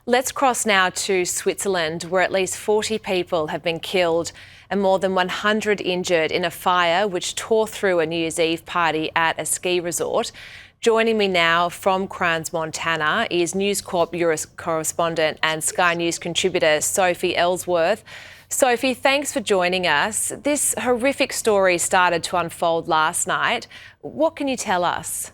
Let's cross now to Switzerland, where at least 40 people have been killed and more than 100 injured in a fire which tore through a New Year's Eve party at a ski resort. Joining me now from Crans, Montana is News Corp Euro correspondent and Sky News contributor Sophie Elsworth. Sophie, thanks for joining us. This horrific story started to unfold last night. What can you tell us?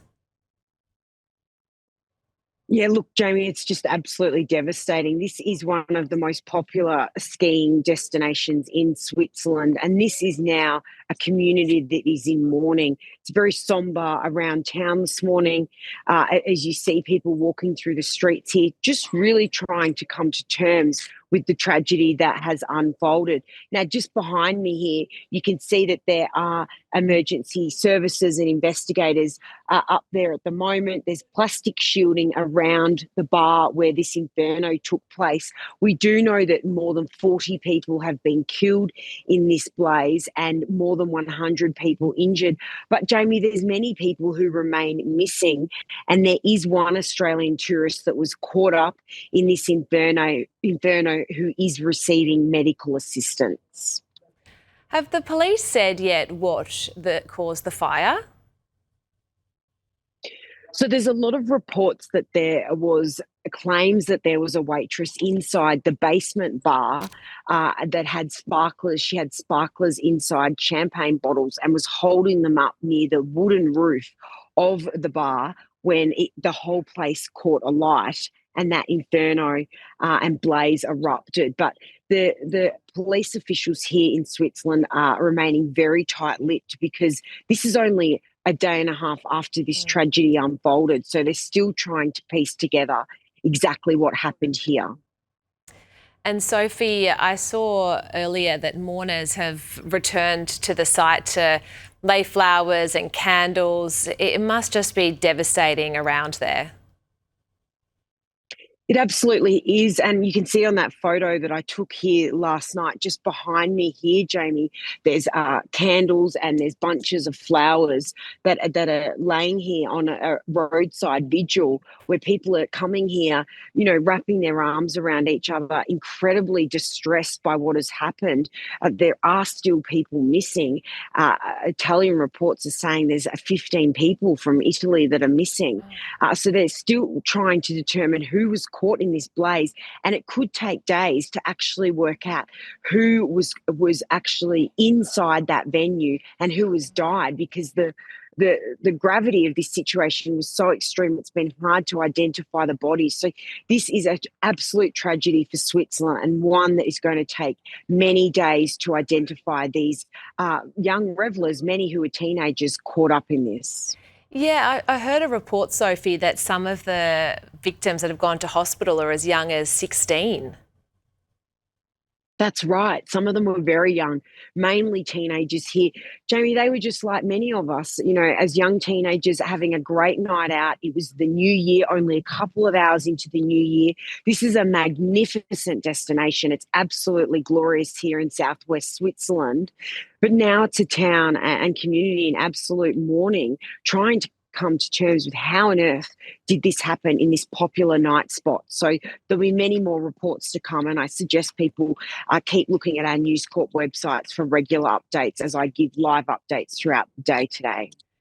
Yeah, look, Jaimee, it's just absolutely devastating. This is one of the most popular skiing destinations in Switzerland, and this is now a community that is in mourning. It's very somber around town this morning, as you see people walking through the streets here, just really trying to come to terms with the tragedy that has unfolded. Now, just behind me here, you can see that there are emergency services and investigators up there at the moment. There's plastic shielding around the bar where this inferno took place. We do know that more than 40 people have been killed in this blaze and more than 100 people injured. But Jaimee, there's many people who remain missing, and there is one Australian tourist that was caught up in this inferno who is receiving medical assistance. Have the police said yet what caused the fire? So there's a lot of reports that there was claims that there was a waitress inside the basement bar that had sparklers. She had sparklers inside champagne bottles and was holding them up near the wooden roof of the bar when the whole place caught alight and that inferno and blaze erupted. But the police officials here in Switzerland are remaining very tight-lipped because this is only a day and a half after this tragedy unfolded. So they're still trying to piece together exactly what happened here. And Sophie, I saw earlier that mourners have returned to the site to lay flowers and candles. It must just be devastating around there. It absolutely is. And you can see on that photo that I took here last night, just behind me here, Jaimee, there's candles and there's bunches of flowers that are laying here on a roadside vigil where people are coming here, wrapping their arms around each other, incredibly distressed by what has happened. There are still people missing. Italian reports are saying there's 15 people from Italy that are missing. So they're still trying to determine who was caught in this blaze, and it could take days to actually work out who was actually inside that venue and who has died, because the gravity of this situation was so extreme. It's been hard to identify the bodies. So this is an absolute tragedy for Switzerland, and one that is going to take many days to identify these young revellers, many who are teenagers, caught up in this. Yeah, I heard a report, Sophie, that some of the victims that have gone to hospital are as young as 16. That's right. Some of them were very young, mainly teenagers here. Jaimee, they were just like many of us, as young teenagers having a great night out. It was the new year, only a couple of hours into the new year. This is a magnificent destination. It's absolutely glorious here in southwest Switzerland. But now it's a town and community in absolute mourning, trying to come to terms with how on earth did this happen in this popular night spot. So there'll be many more reports to come, and I suggest people keep looking at our News Corp websites for regular updates as I give live updates throughout the day today.